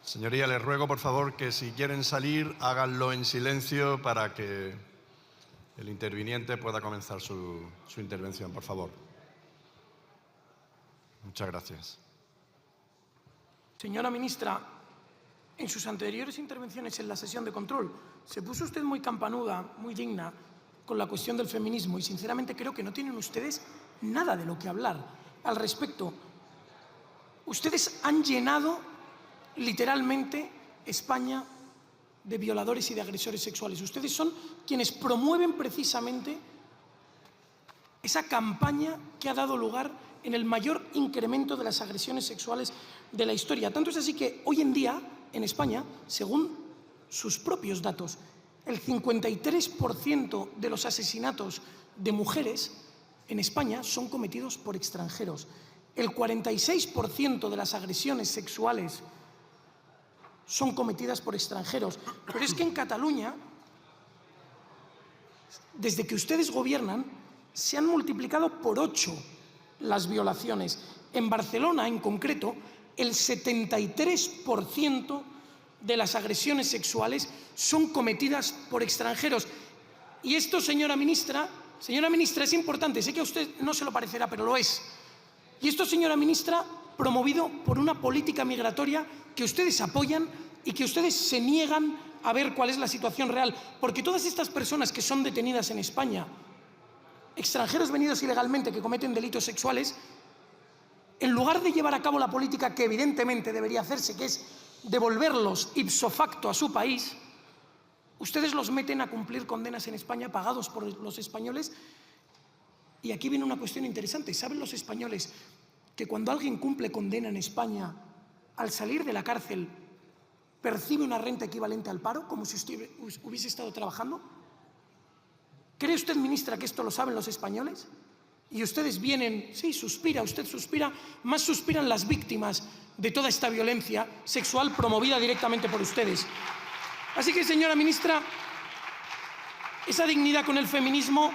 Señoría, les ruego, por favor, que si quieren salir, háganlo en silencio para que el interviniente pueda comenzar su intervención, por favor. Muchas gracias. Señora ministra, en sus anteriores intervenciones en la sesión de control se puso usted muy campanuda, muy digna con la cuestión del feminismo y sinceramente creo que no tienen ustedes nada de lo que hablar al respecto. Ustedes han llenado literalmente España de violadores y de agresores sexuales. Ustedes son quienes promueven precisamente esa campaña que ha dado lugar en el mayor incremento de las agresiones sexuales de la historia. Tanto es así que hoy en día, en España, según sus propios datos, el 53% de los asesinatos de mujeres en España son cometidos por extranjeros. El 46% de las agresiones sexuales son cometidas por extranjeros. Pero es que en Cataluña, desde que ustedes gobiernan, se han multiplicado por 8 las violaciones. En Barcelona, en concreto, el 73% de las agresiones sexuales son cometidas por extranjeros. Y esto, señora ministra, es importante. Sé que a usted no se lo parecerá, pero lo es. Y esto, señora ministra, promovido por una política migratoria que ustedes apoyan y que ustedes se niegan a ver cuál es la situación real. Porque todas estas personas que son detenidas en España, extranjeros venidos ilegalmente que cometen delitos sexuales, en lugar de llevar a cabo la política que evidentemente debería hacerse, que es devolverlos ipso facto a su país, ustedes los meten a cumplir condenas en España pagados por los españoles. Y aquí viene una cuestión interesante. ¿Saben los españoles que cuando alguien cumple condena en España, al salir de la cárcel, percibe una renta equivalente al paro, como si usted hubiese estado trabajando? ¿Cree usted, ministra, que esto lo saben los españoles? Y ustedes vienen, sí, suspira, usted suspira, más suspiran las víctimas de toda esta violencia sexual promovida directamente por ustedes. Así que, señora ministra, esa dignidad con el feminismo,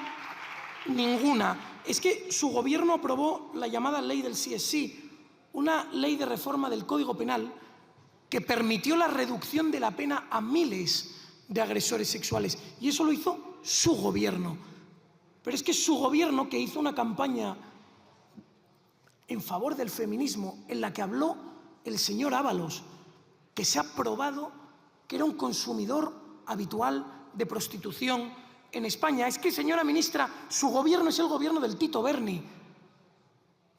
ninguna. Es que su gobierno aprobó la llamada ley del sí es sí, una ley de reforma del Código Penal que permitió la reducción de la pena a miles de agresores sexuales. Y eso lo hizo su gobierno. Pero es que su gobierno, que hizo una campaña en favor del feminismo, en la que habló el señor Ábalos, que se ha probado que era un consumidor habitual de prostitución en España. Es que, señora ministra, su gobierno es el gobierno del Tito Berni,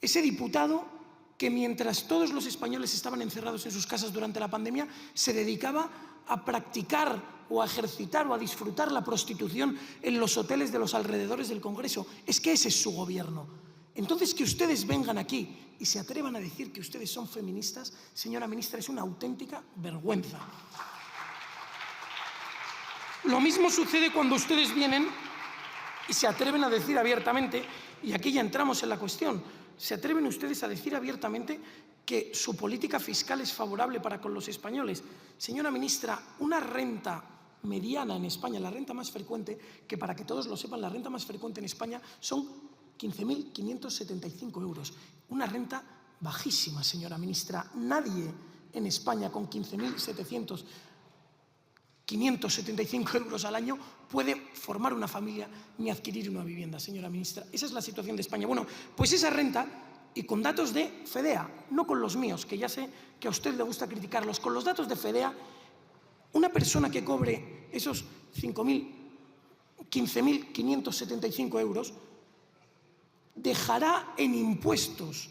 ese diputado que mientras todos los españoles estaban encerrados en sus casas durante la pandemia, se dedicaba a practicar o a ejercitar o a disfrutar la prostitución en los hoteles de los alrededores del Congreso. Es que ese es su gobierno. Entonces, que ustedes vengan aquí y se atrevan a decir que ustedes son feministas, señora ministra, es una auténtica vergüenza. Lo mismo sucede cuando ustedes vienen y se atreven a decir abiertamente, y aquí ya entramos en la cuestión, se atreven ustedes a decir abiertamente que su política fiscal es favorable para con los españoles. Señora ministra, una renta mediana en España, la renta más frecuente, que para que todos lo sepan, la renta más frecuente en España son 15.575 euros. Una renta bajísima, señora ministra. Nadie en España con 575 euros al año puede formar una familia ni adquirir una vivienda, señora ministra. Esa es la situación de España. Bueno, pues esa renta, y con datos de FEDEA, no con los míos, que ya sé que a usted le gusta criticarlos, con los datos de FEDEA, una persona que cobre esos 15.575 euros dejará en impuestos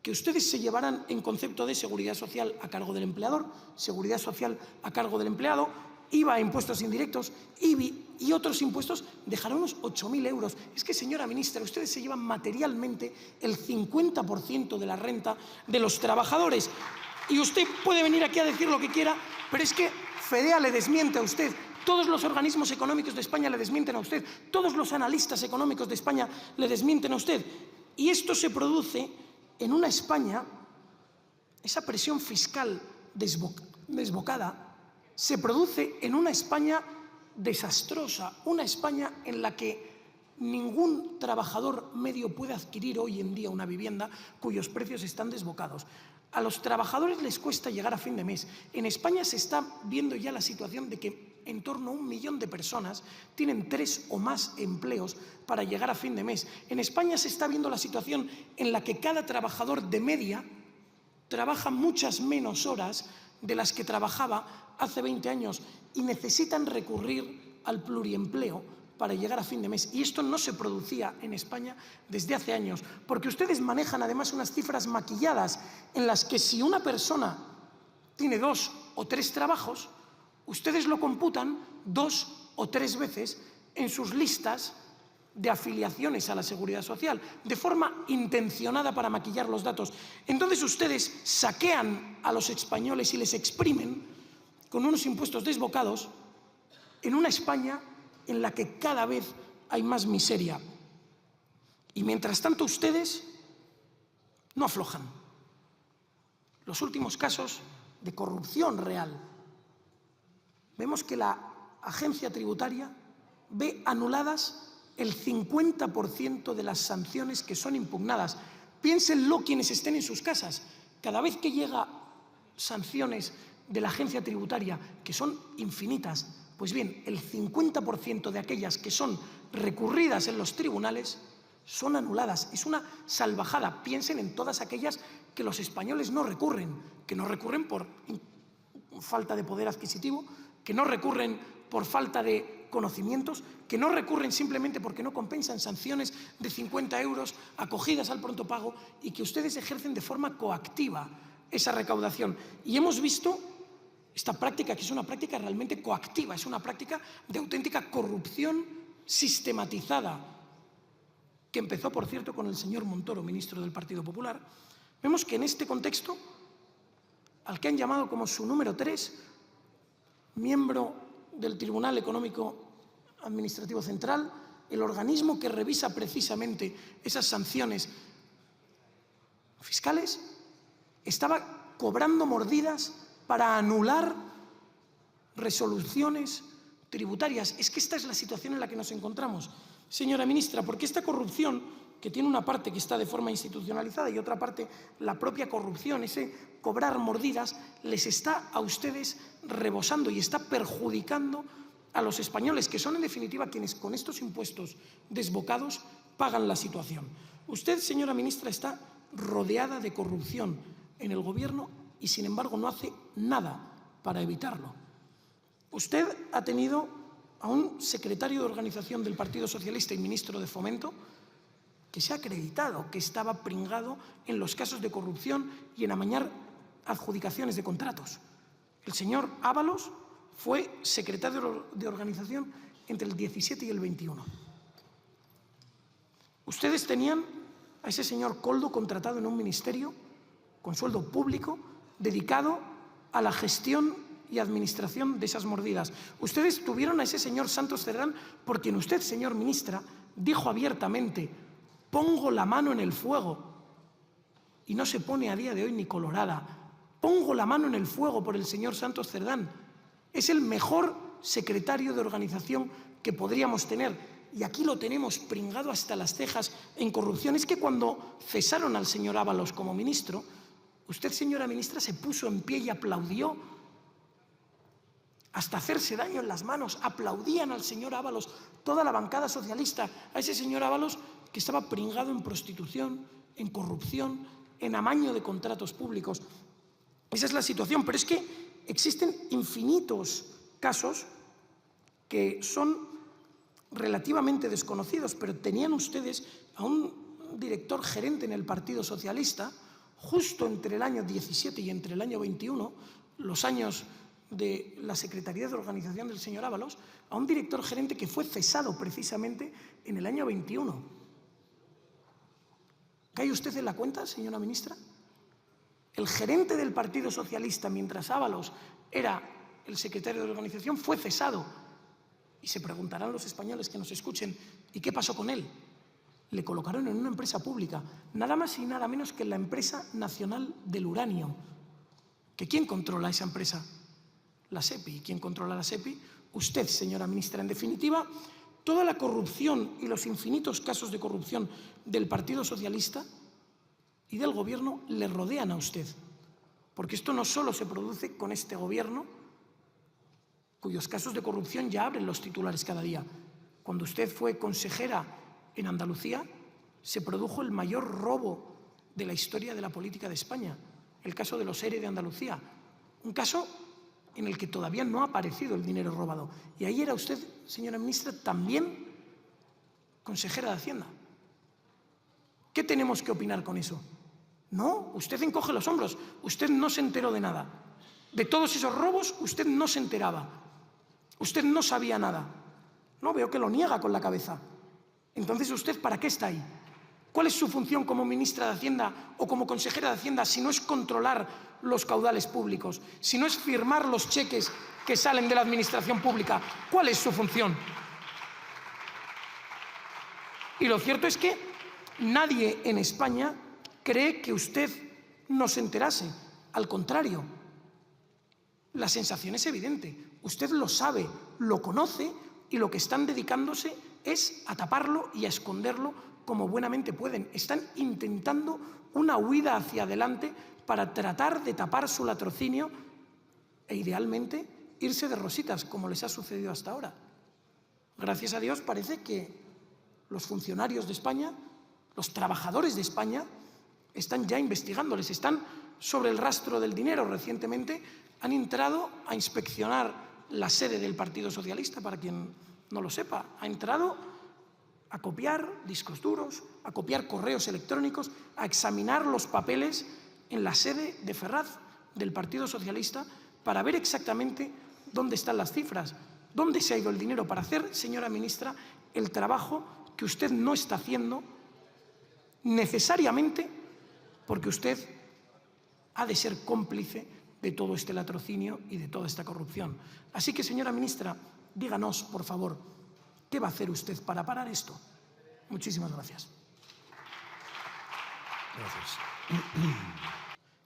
que ustedes se llevarán en concepto de seguridad social a cargo del empleador, seguridad social a cargo del empleado, IVA, impuestos indirectos, IBI y otros impuestos, dejará unos 8.000 euros. Es que, señora ministra, ustedes se llevan materialmente el 50% de la renta de los trabajadores. Y usted puede venir aquí a decir lo que quiera, pero es que FEDEA le desmiente a usted, todos los organismos económicos de España le desmienten a usted, todos los analistas económicos de España le desmienten a usted. Y esto se produce en una España, esa presión fiscal desbocada, se produce en una España desastrosa, una España en la que ningún trabajador medio puede adquirir hoy en día una vivienda cuyos precios están desbocados. A los trabajadores les cuesta llegar a fin de mes. En España se está viendo ya la situación de que en torno a 1 millón de personas tienen 3 o más empleos para llegar a fin de mes. En España se está viendo la situación en la que cada trabajador de media trabaja muchas menos horas de las que trabajaba hace 20 años y necesitan recurrir al pluriempleo para llegar a fin de mes. Y esto no se producía en España desde hace años, porque ustedes manejan además unas cifras maquilladas en las que si una persona tiene 2 o 3 trabajos, ustedes lo computan 2 o 3 veces en sus listas de afiliaciones a la Seguridad Social, de forma intencionada para maquillar los datos. Entonces ustedes saquean a los españoles y les exprimen con unos impuestos desbocados en una España en la que cada vez hay más miseria. Y mientras tanto ustedes no aflojan. Los últimos casos de corrupción real. Vemos que la agencia tributaria ve anuladas el 50% de las sanciones que son impugnadas. Piénsenlo quienes estén en sus casas. Cada vez que llega sanciones de la agencia tributaria, que son infinitas, pues bien, el 50% de aquellas que son recurridas en los tribunales son anuladas. Es una salvajada. Piensen en todas aquellas que los españoles no recurren, que no recurren por falta de poder adquisitivo, que no recurren por falta de conocimientos, que no recurren simplemente porque no compensan sanciones de 50 euros acogidas al pronto pago y que ustedes ejercen de forma coactiva esa recaudación. Y hemos visto esta práctica, que es una práctica realmente coactiva, es una práctica de auténtica corrupción sistematizada, que empezó, por cierto, con el señor Montoro, ministro del Partido Popular. Vemos que en este contexto, al que han llamado como su número 3, miembro del Tribunal Económico Administrativo Central, el organismo que revisa precisamente esas sanciones fiscales, estaba cobrando mordidas para anular resoluciones tributarias. Es que esta es la situación en la que nos encontramos, señora ministra, porque esta corrupción, que tiene una parte que está de forma institucionalizada y otra parte la propia corrupción, ese cobrar mordidas, les está a ustedes rebosando y está perjudicando a los españoles, que son en definitiva quienes con estos impuestos desbocados pagan la situación. Usted, señora ministra, está rodeada de corrupción en el Gobierno y, sin embargo, no hace nada para evitarlo. Usted ha tenido a un secretario de organización del Partido Socialista y ministro de Fomento que se ha acreditado que estaba pringado en los casos de corrupción y en amañar adjudicaciones de contratos. El señor Ábalos fue secretario de organización entre el 17 y el 21. Ustedes tenían a ese señor Koldo contratado en un ministerio con sueldo público dedicado a la gestión y administración de esas mordidas. Ustedes tuvieron a ese señor Santos Cerdán, por quien usted, señor ministra, dijo abiertamente: pongo la mano en el fuego, y no se pone a día de hoy ni colorada. Pongo la mano en el fuego por el señor Santos Cerdán. Es el mejor secretario de organización que podríamos tener. Y aquí lo tenemos pringado hasta las cejas en corrupción. Es que cuando cesaron al señor Ábalos como ministro, usted, señora ministra, se puso en pie y aplaudió hasta hacerse daño en las manos. Aplaudían al señor Ábalos, toda la bancada socialista, a ese señor Ábalos que estaba pringado en prostitución, en corrupción, en amaño de contratos públicos. Esa es la situación, pero es que existen infinitos casos que son relativamente desconocidos, pero tenían ustedes a un director gerente en el Partido Socialista, justo entre el año 17 y entre el año 21, los años de la Secretaría de Organización del señor Ábalos, a un director gerente que fue cesado precisamente en el año 21. ¿Cae usted en la cuenta, señora ministra? El gerente del Partido Socialista, mientras Ábalos era el secretario de organización, fue cesado. Y se preguntarán los españoles que nos escuchen: ¿y qué pasó con él? Le colocaron en una empresa pública, nada más y nada menos que en la Empresa Nacional del Uranio. ¿Que quién controla esa empresa? La SEPI. ¿Y quién controla la SEPI? Usted, señora ministra. En definitiva, toda la corrupción y los infinitos casos de corrupción del Partido Socialista y del Gobierno le rodean a usted. Porque esto no solo se produce con este gobierno, cuyos casos de corrupción ya abren los titulares cada día. Cuando usted fue consejera en Andalucía, se produjo el mayor robo de la historia de la política de España, el caso de los ERE de Andalucía. Un caso en el que todavía no ha aparecido el dinero robado. Y ahí era usted, señora ministra, también consejera de Hacienda. ¿Qué tenemos que opinar con eso? No, usted encoge los hombros. Usted no se enteró de nada. De todos esos robos, usted no se enteraba. Usted no sabía nada. No, veo que lo niega con la cabeza. Entonces, ¿usted para qué está ahí? ¿Cuál es su función como ministra de Hacienda o como consejera de Hacienda si no es controlar los caudales públicos, si no es firmar los cheques que salen de la administración pública? ¿Cuál es su función? Y lo cierto es que nadie en España cree que usted no se enterase. Al contrario, la sensación es evidente. Usted lo sabe, lo conoce y lo que están dedicándose es a taparlo y a esconderlo como buenamente pueden. Están intentando una huida hacia adelante para tratar de tapar su latrocinio e, idealmente, irse de rositas, como les ha sucedido hasta ahora. Gracias a Dios parece que los funcionarios de España, los trabajadores de España, están ya investigándoles, están sobre el rastro del dinero. Recientemente han entrado a inspeccionar la sede del Partido Socialista, para quien no lo sepa. Ha entrado a copiar discos duros, a copiar correos electrónicos, a examinar los papeles en la sede de Ferraz del Partido Socialista para ver exactamente dónde están las cifras, dónde se ha ido el dinero, para hacer, señora ministra, el trabajo que usted no está haciendo necesariamente porque usted ha de ser cómplice de todo este latrocinio y de toda esta corrupción. Así que, señora ministra, díganos, por favor, ¿qué va a hacer usted para parar esto? Muchísimas gracias. Gracias.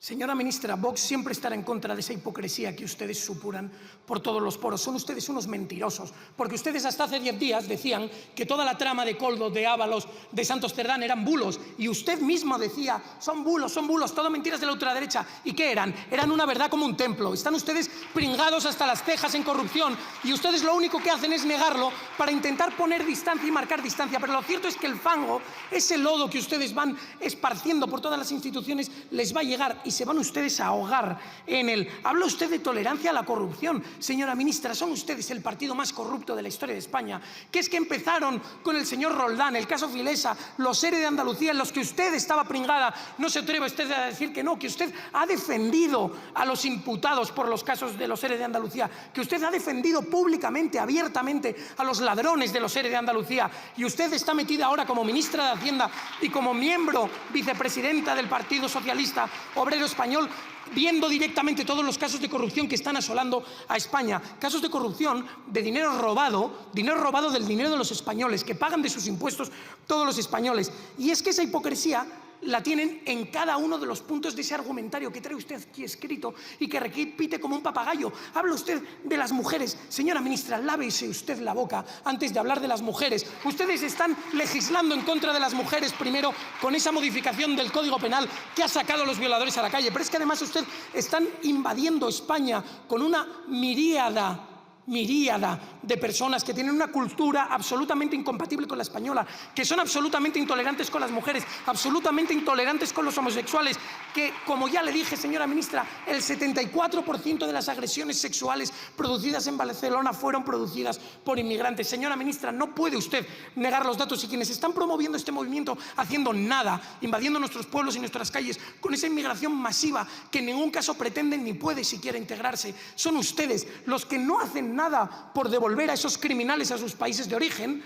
Señora ministra, Vox siempre estará en contra de esa hipocresía que ustedes supuran por todos los poros. Son ustedes unos mentirosos, porque ustedes hasta hace 10 días decían que toda la trama de Koldo, de Ábalos, de Santos Cerdán eran bulos, y usted mismo decía, son bulos, todo mentiras de la ultraderecha. ¿Y qué eran? Eran una verdad como un templo. Están ustedes pringados hasta las cejas en corrupción, y ustedes lo único que hacen es negarlo para intentar poner distancia y marcar distancia. Pero lo cierto es que el fango, ese lodo que ustedes van esparciendo por todas las instituciones, les va a llegar y se van ustedes a ahogar en él. Habla usted de tolerancia a la corrupción. Señora ministra, son ustedes el partido más corrupto de la historia de España. Que es que empezaron con el señor Roldán, el caso Filesa, los ERE de Andalucía, en los que usted estaba pringada. No se atreve usted a decir que no, que usted ha defendido a los imputados por los casos de los ERE de Andalucía, que usted ha defendido públicamente, abiertamente, a los ladrones de los ERE de Andalucía. Y usted está metida ahora como ministra de Hacienda y como miembro vicepresidenta del Partido Socialista Obrero Español, viendo directamente todos los casos de corrupción que están asolando a España. Casos de corrupción de dinero robado del dinero de los españoles, que pagan de sus impuestos todos los españoles. Y es que esa hipocresía la tienen en cada uno de los puntos de ese argumentario que trae usted aquí escrito y que repite como un papagayo. Habla usted de las mujeres. Señora ministra, lávese usted la boca antes de hablar de las mujeres. Ustedes están legislando en contra de las mujeres primero con esa modificación del Código Penal que ha sacado a los violadores a la calle. Pero es que además usted están invadiendo España con una miríada de personas que tienen una cultura absolutamente incompatible con la española, que son absolutamente intolerantes con las mujeres, absolutamente intolerantes con los homosexuales, que, como ya le dije, señora ministra, el 74% de las agresiones sexuales producidas en Barcelona fueron producidas por inmigrantes. Señora ministra, no puede usted negar los datos, y quienes están promoviendo este movimiento haciendo nada, invadiendo nuestros pueblos y nuestras calles con esa inmigración masiva que en ningún caso pretenden ni puede siquiera integrarse, son ustedes los que no hacen nada por devolver a esos criminales a sus países de origen.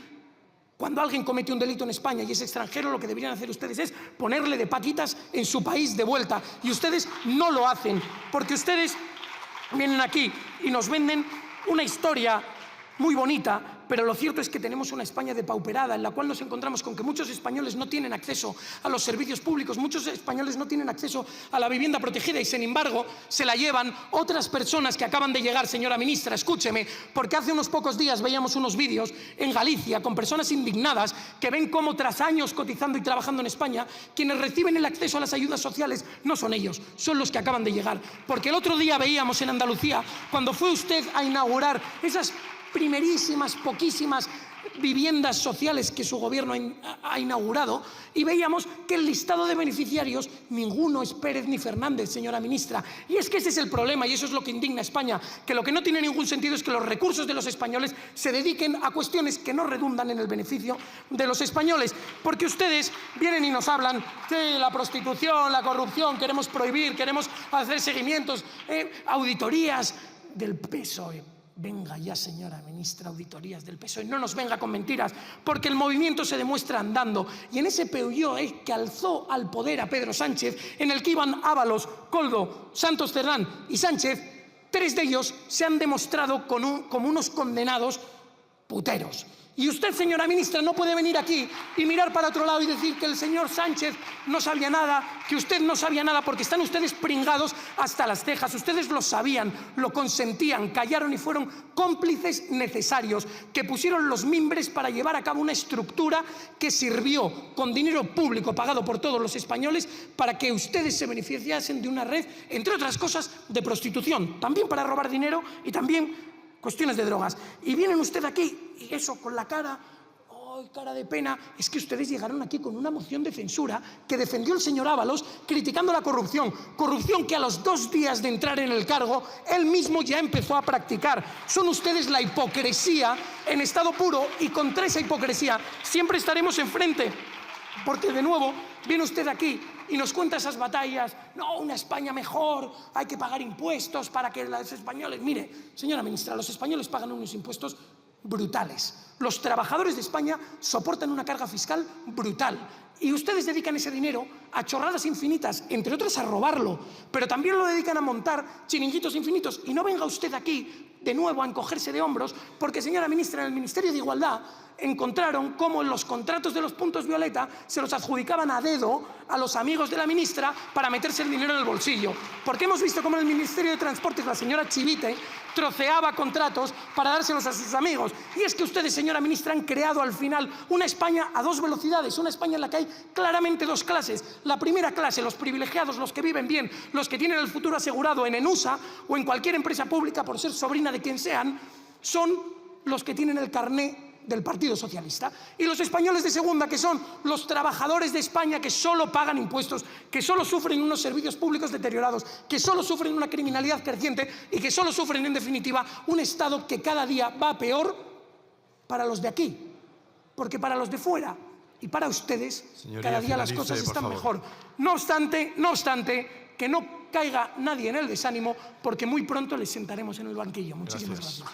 Cuando alguien comete un delito en España y es extranjero, lo que deberían hacer ustedes es ponerle de patitas en su país de vuelta. Y ustedes no lo hacen, porque ustedes vienen aquí y nos venden una historia muy bonita, pero lo cierto es que tenemos una España depauperada en la cual nos encontramos con que muchos españoles no tienen acceso a los servicios públicos, muchos españoles no tienen acceso a la vivienda protegida y, sin embargo, se la llevan otras personas que acaban de llegar, señora ministra, escúcheme, porque hace unos pocos días veíamos unos vídeos en Galicia con personas indignadas que ven cómo tras años cotizando y trabajando en España, quienes reciben el acceso a las ayudas sociales no son ellos, son los que acaban de llegar. Porque el otro día veíamos en Andalucía, cuando fue usted a inaugurar esas primerísimas, poquísimas viviendas sociales que su gobierno ha inaugurado, y veíamos que el listado de beneficiarios, ninguno es Pérez ni Fernández, señora ministra. Y es que ese es el problema, y eso es lo que indigna a España, que lo que no tiene ningún sentido es que los recursos de los españoles se dediquen a cuestiones que no redundan en el beneficio de los españoles. Porque ustedes vienen y nos hablan de la prostitución, la corrupción, queremos prohibir, queremos hacer seguimientos, auditorías del PSOE. Venga ya, señora ministra, auditorías del PSOE, no nos venga con mentiras, porque el movimiento se demuestra andando. Y en ese PSOE que alzó al poder a Pedro Sánchez, en el que iban Ábalos, Koldo, Santos Cerdán y Sánchez, 3 de ellos se han demostrado como unos condenados puteros. Y usted, señora ministra, no puede venir aquí y mirar para otro lado y decir que el señor Sánchez no sabía nada, que usted no sabía nada, porque están ustedes pringados hasta las cejas. Ustedes lo sabían, lo consentían, callaron y fueron cómplices necesarios, que pusieron los mimbres para llevar a cabo una estructura que sirvió con dinero público pagado por todos los españoles para que ustedes se beneficiasen de una red, entre otras cosas, de prostitución, también para robar dinero y también cuestiones de drogas. Y vienen usted aquí, y eso con la cara, ¡ay, cara de pena! Es que ustedes llegaron aquí con una moción de censura que defendió el señor Ábalos, criticando la corrupción. Corrupción que a los 2 días de entrar en el cargo, él mismo ya empezó a practicar. Son ustedes la hipocresía en estado puro, y contra esa hipocresía siempre estaremos enfrente. Porque, de nuevo, viene usted aquí y nos cuenta esas batallas. No, una España mejor, hay que pagar impuestos para que los españoles... Mire, señora ministra, los españoles pagan unos impuestos brutales. Los trabajadores de España soportan una carga fiscal brutal. Y ustedes dedican ese dinero a chorradas infinitas, entre otras a robarlo, pero también lo dedican a montar chiringuitos infinitos. Y no venga usted aquí de nuevo a encogerse de hombros, porque, señora ministra, en el Ministerio de Igualdad encontraron cómo en los contratos de los puntos violeta se los adjudicaban a dedo a los amigos de la ministra para meterse el dinero en el bolsillo. Porque hemos visto cómo en el Ministerio de Transportes la señora Chivite troceaba contratos para dárselos a sus amigos. Y es que ustedes, señora ministra, han creado al final una España a 2 velocidades, una España en la que hay claramente 2 clases. La primera clase, los privilegiados, los que viven bien, los que tienen el futuro asegurado en ENUSA o en cualquier empresa pública por ser sobrina de quien sean, son los que tienen el carné del Partido Socialista. Y los españoles de segunda, que son los trabajadores de España, que solo pagan impuestos, que solo sufren unos servicios públicos deteriorados, que solo sufren una criminalidad creciente y que solo sufren, en definitiva, un Estado que cada día va peor para los de aquí. Porque para los de fuera y para ustedes, señoría, cada día las cosas están mejor. No obstante, que no caiga nadie en el desánimo, porque muy pronto les sentaremos en el banquillo. Muchísimas gracias.